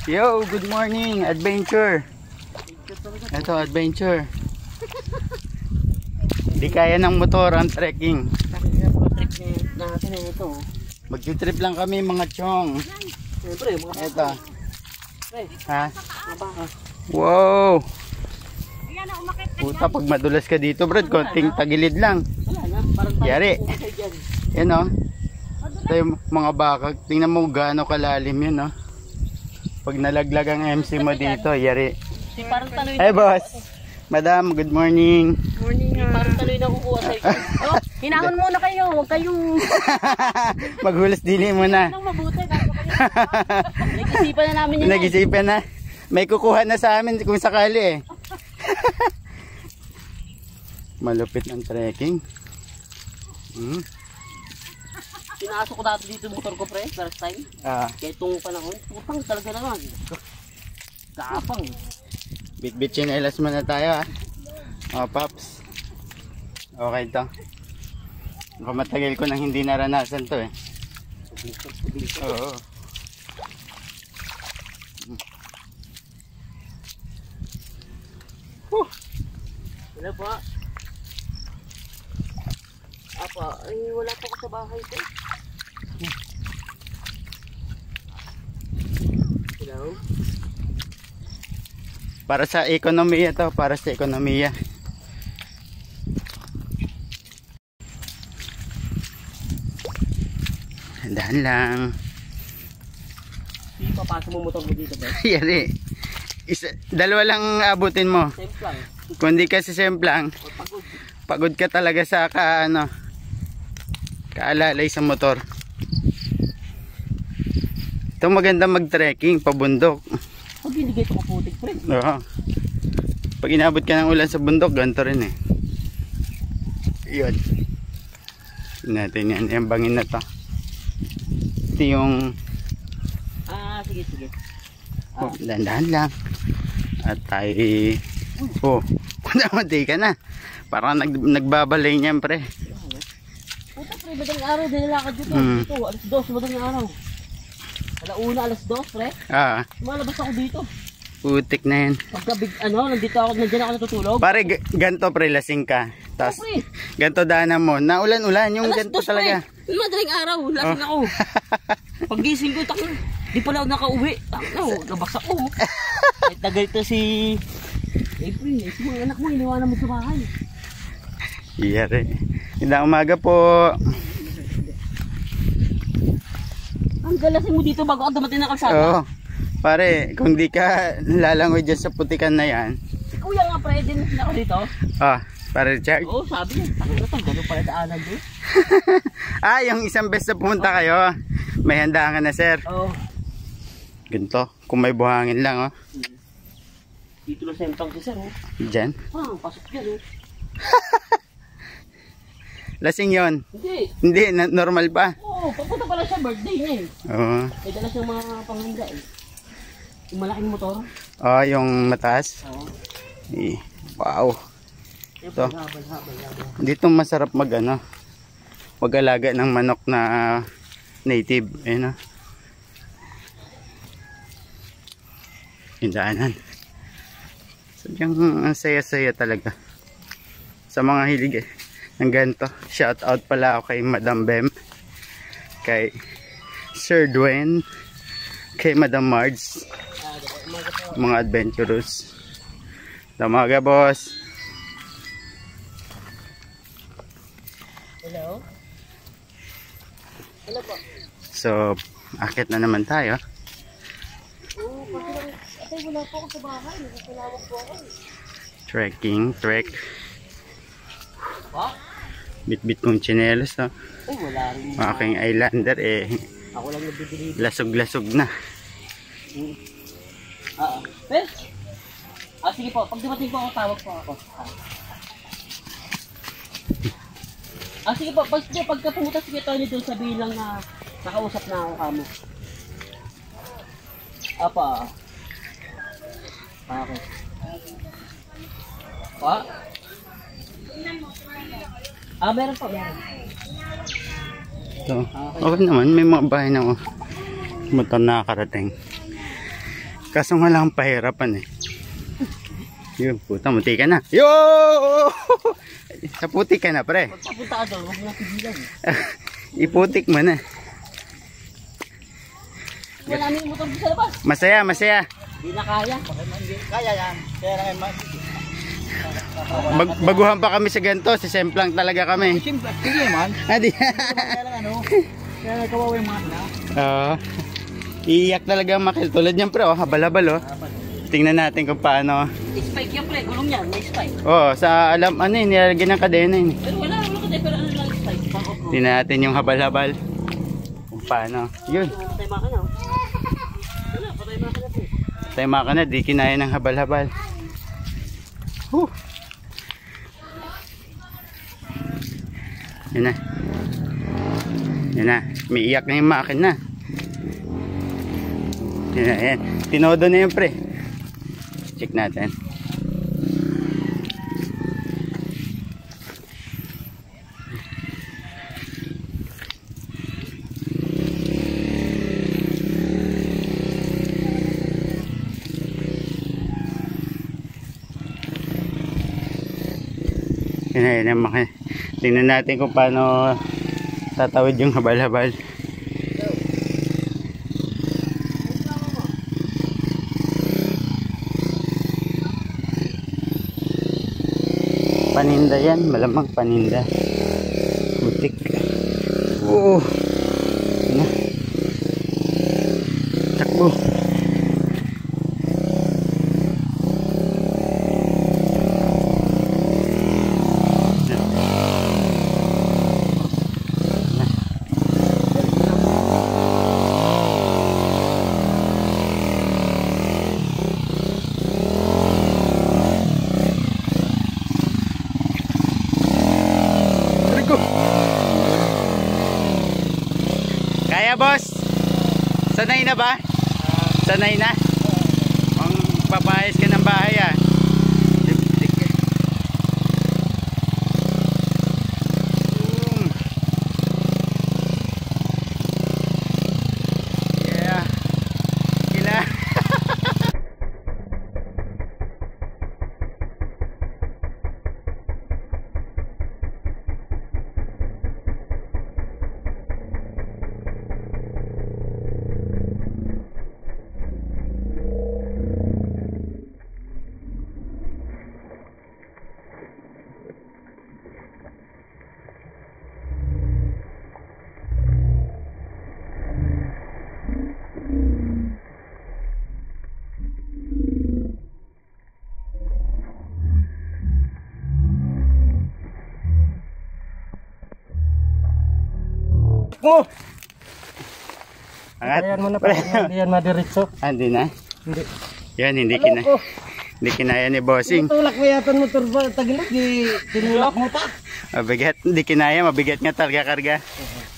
Yo, good morning, adventure. Ito, adventure. Di kaya ng motor ang trekking. Magti-trip lang kami mga chong. Ito. Ha? Wow. Puta, pag madulas ka dito, Brad, konting tagilid lang. Yari. Yan o. Ito yung mga bakag. Tingnan mo gaano kalalim yun, no? Pag nalaglag ang MC mo dito, yari. Hey, boss. Madam, good morning. Morning. Parang taloy na kukuha sa'yo. Oh, hinahon muna kayo. Huwag kayong... Maghulas dili muna. Anong mabuti? Nag-isipan na namin yun. Nag-isipan na. May kukuha na sa amin kung sakali eh. Malupit ng trekking. Pinasok ko dati dito motor ko, pre, first time. Kaya itong panahon, putang talaga naman. Kapang. Bit-bit chinelas muna tayo ah. Oh, Paps. Okay to. Matagal ko nang hindi naranasan to eh. Oo. Wala pa. Apa, ay wala pa ko sa bahay ko. Hello? Para sa ekonomiya to, para sa ekonomiya. Dahan lang. Hindi papasok mo motor mo dito ba? Yari. Dalawa lang abutin mo. Semplang. Kung di ka si Semplang, pagod ka talaga sa kaalalay sa motor. Ito maganda mag-trekking, pabundok. Pag binigay ito kaputik, pre. Oo. Pag inabot ka ng ulan sa bundok, ganito rin eh. Yun. Natin yan, yung bangin na to. Ito yung... sige. Dahan-dahan lang. At tayo... Oh, namatay ka na. Parang nagbabalay niyan, pre. Puta, pre, madaling araw, dinalakad dito. Dito, alas 2, madaling araw. Alauna, alas 2, pre. Malabas ako dito. Putik na yan. Pagka, nandiyan ako natutulog. Pare, ganto pre, lasing ka. Tapos, ganto daanan mo. Naulan-ulan, yung alas ganto 2, talaga. Pre. Madaling araw, lasing ako. Pag-gising ko, di pala ako nakauwi. Nabaksak ko. Ay, tagal ito si... April, mga anak mo, iniwanan mo sa bahay. Iyari. Magandang umaga po. Ang galasing mo dito bago ako dumating na kalsada. Oo. Pare, kung di ka lalangoy dyan sa putikan na yan. Si kuya nga, pre, din ako dito. Pare Richard. Oo, sabi niya. Takot na to, gano'n pala daanan doon. Yung isang beses na pumunta kayo, may handaan ka na, sir. Oo. Ganito, kung may buhangin lang, Dito lang sempang si sir, Diyan? Pasok dyan, Lasing yon? Hindi, normal pa. Oo, papunta pala siya, birthday niya Oo. May dala siyang mga panghanda Yung malaking motor. Yung mataas? Oo. Wow. Ito. Dito masarap mag-alaga ng manok na native. Ayun Yung daanan. Sadyang saya-saya talaga. Sa mga hilig ng ganito. Shout out pala ako kay Madam Bem, kay Sir Dwayne, kay Madam Marge, mga adventurous. Damaga, boss. Hello? Hello po. So, akit na naman tayo. Atay, wala po ako sa bahay. Nagkakilawag po ako. Trek. Pa? Bit-bit kong chinelas, Ay, wala rin. Aking Islander, Ako lang nagbibili. lasog-lasog na. Well, sige po. Pag dumating po ako, tawag po ako. Sige po. Pagka pumunta si Tony doon, sabihin lang na nakausap na ako kamo. Apa? Okay. Pa? Meron pa, meron. So, okay naman, may mga bahay na motor na nakakarating. Kaso nga lang pahirapan eh. Yun, puta, munti ka na. Yo! Sa putik ka na, pre. Pag papunta ka doon, huwag mo na pigilan. Iputik mo na. Wala namin yung motor sa labas. Masaya, masaya. Hindi na kaya. Kaya yan. Kaya lang mas. Baguhan pa kami sa ganito, si Semplang talaga kami. Siyempre, hindi man. Adi. Kaya lang ano, kaya nagkawawa yung mga na. Oo. Iiyak talaga ang makil. Tulad niyan, pre, oh, habal-habal, oh. Tingnan natin kung paano. Spike yan, pre. Gulong yan, may spike. Oh, sa alam, ano yun, nilagyan ng kadena yun. Pero wala ka tayo, pero ano lang spike. Tingnan natin yung habal-habal. Kung paano. Yun. Patay maka na. Wala, patay maka na, pre. Patay maka na, di kinaya ng habal-habal. Yan na. Yan na. May iyak na yung makina. Yan na, yan. Tinodo na yun, pre. Check natin. Yan na, yan. Tingnan natin kung paano tatawid yung habal-habal. Paninda yan, malamang paninda. Butik. Oo. Na. Takbo. Kaya boss, sanay na ba? Sanay na? Ang papayas ka ng bahay ah. Yeah. Kila. Oh! Angat. Ayan mo na pa, hindi yan madiretso. Hindi na. Hindi. Yan, hindi kinaya ni bossing. Tulak mo yata ng motor ba? Tagilid, tinulak mo pa. Mabigat, hindi kinaya, mabigat nga talaga karga.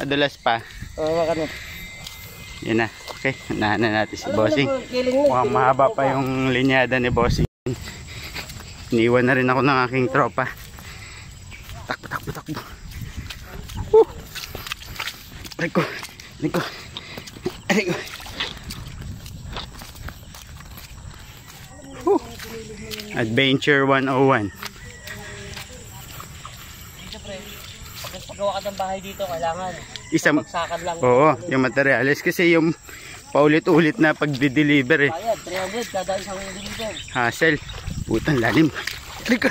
Madulas pa. Oo, baka na. Yan na. Okay, unahan na natin si bossing. Mukhang mahaba pa yung linyada ni bossing. Iniwan na rin ako ng aking tropa. Takbo. Aray ko. Adventure 101. Siyempre, pag nagpagawa ka ng bahay dito, kailangan Isang, magsakan lang. oo, yung materials. Kasi yung paulit-ulit na pag-deliver eh. Bayad, 300 kada isang deliver. Hassle. Putang lalim. Aray ko.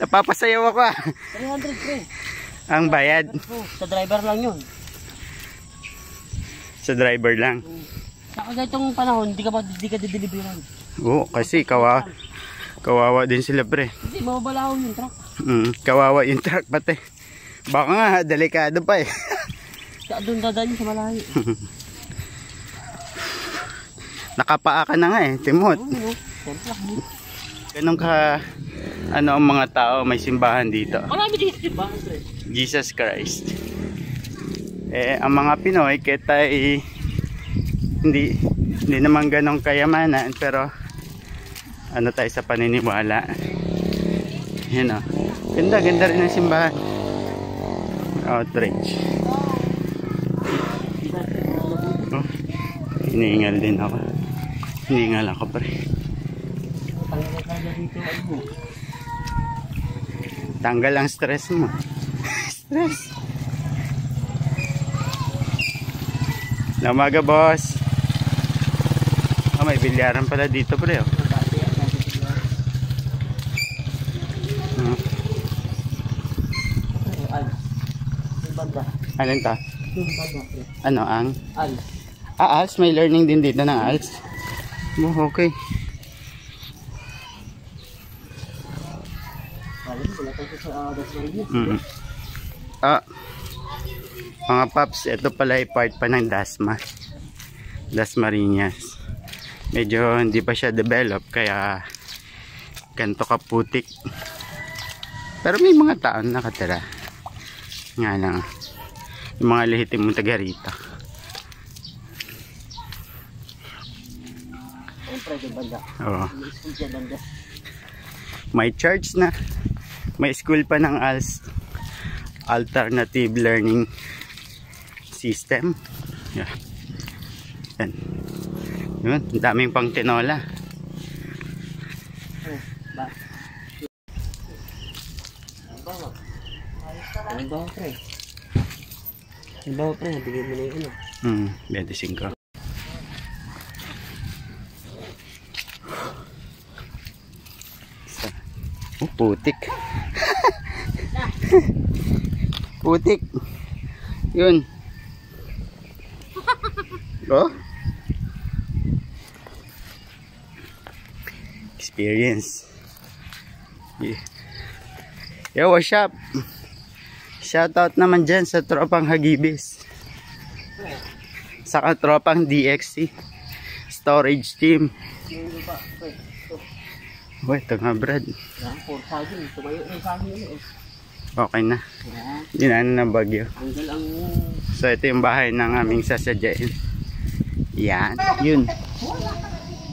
Napapasayaw ako ah. 300 pre. Ang bayad. Sa driver lang yun. Sa driver lang. Saka ganitong panahon, di ka dideliveran. Oo, kasi kawawa din sila pre. Hindi, mababalahon yung truck. Kawawa yung truck pati. Baka nga, delikado pa eh. Doon dadaan sa malayo. Nakapaa ka na nga eh, Timot. Ganun ka, ano ang mga tao may simbahan dito. Marami dito ba? Jesus Christ. Eh, ang mga Pinoy, kita hindi naman ganong kayamanan, pero ano tayo sa paniniwala. Yan o. Ganda rin ang simbahan. Outreach. Oh, iniingal din ako. Hindi nga lang ka pre. Tanggal ang stress mo. Stress. Namaga boss. Oh, may bilyaran pala dito pre. Oh. Alin ta? Ano ang? ALS. ALS? May learning din dito ng ALS? Oh, okay. Mga paps, ito pala ay part pa ng Dasma. Dasmariñas. Medyo hindi pa siya develop kaya ganito kaputik. Pero may mga tao nakatira. Nga lang. Yung mga lihitim mong taga rito. Oo. May church na. May school pa ng ALS. Alternative Learning System. Yeah. Yan. Yun. Daming pang tinola. Halimbawa pre, bigyan mo na yung ano. 25. Oh, putik. Putik. Yun. Oh. Experience. Yeah. Yo, what's up? Shoutout naman dyan sa tropang Hagibis. Saka tropang DXC. Storage team. Uy, ito nga Brad. Okay na. Hindi na ng bagyo. So ito yung bahay ng aming sasadyain. Yan. Yun.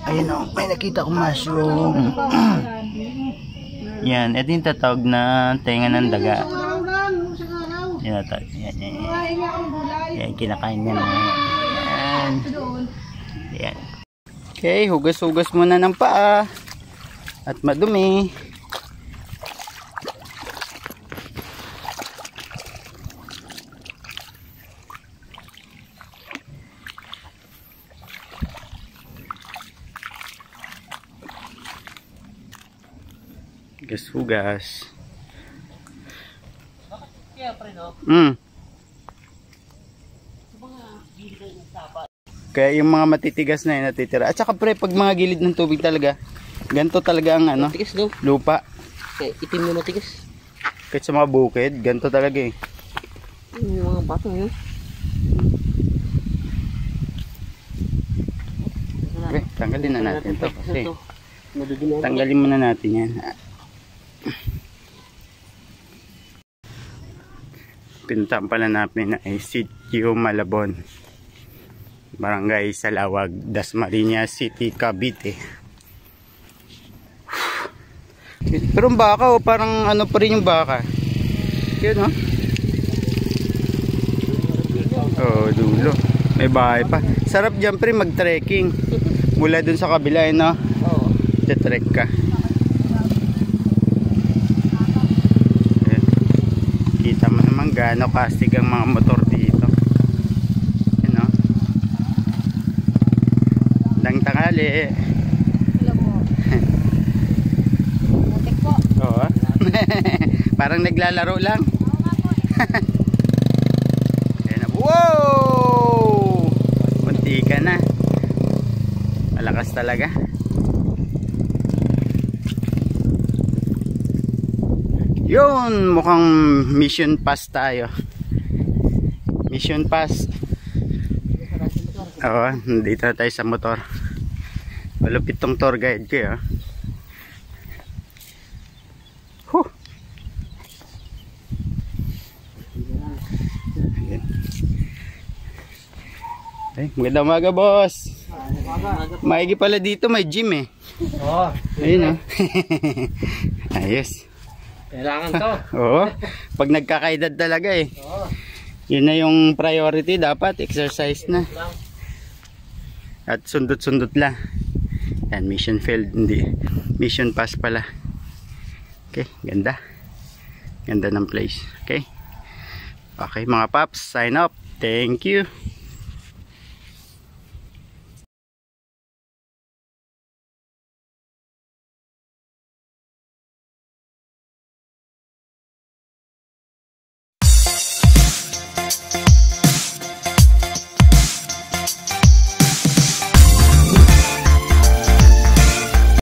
Ayun o. May nakita ko mushroom. Yan. Ito yung tatawag na tenga ng daga. Yan. Yan. Kinakain niya na. Yan. Yan. Okay. Hugas-hugas muna ng paa. At madumi. Hugas. Kaya pre no? Kaya yung mga matitigas na yun natitira. At saka pre, pag mga gilid ng tubig talaga, ganito talaga ang ano, matigas daw. Lupa. Kaya itim na matigas. Kahit sa mga bukid, ganito talaga eh. Yung mga bato yun. Okay, tanggalin na natin to kasi tanggalin muna natin yan. Pinuntahan pala namin ay Sitio Malabon, Barangay Salawag, Dasmariñas City, Cavite. Pero ang baka, parang ano pa rin yung baka. Yun, oh. Oh, dulo. May bahay pa. Sarap dyan pre mag-trekking. Mula dun sa kabila, eh, no? Oo. Trek ka. Kita mo naman gaano kastig ang mga motor dito. Yan, no? Dang tangali. Hello po. Mutik po. Oo. Parang naglalaro lang. Ayan na. Wow! Munti ka na. Malakas talaga. Yun, mukhang mission pass tayo. Mission pass. Oo, dito na tayo sa motor. Malupit tong tour guide ko, eh. Huh. Ay, magandang umaga, boss. Maigi pala dito, may gym eh. Oo. Ayun, oh. Ayos. Kailangan to. Oo. Pag nagkakaedad talaga eh. Oo. Yun na yung priority, dapat exercise na. At sundot-sundot lang. Yan, mission failed. Hindi. Mission pass pala. Okay, ganda. Ganda ng place. Okay. Okay mga paps, sign up. Thank you.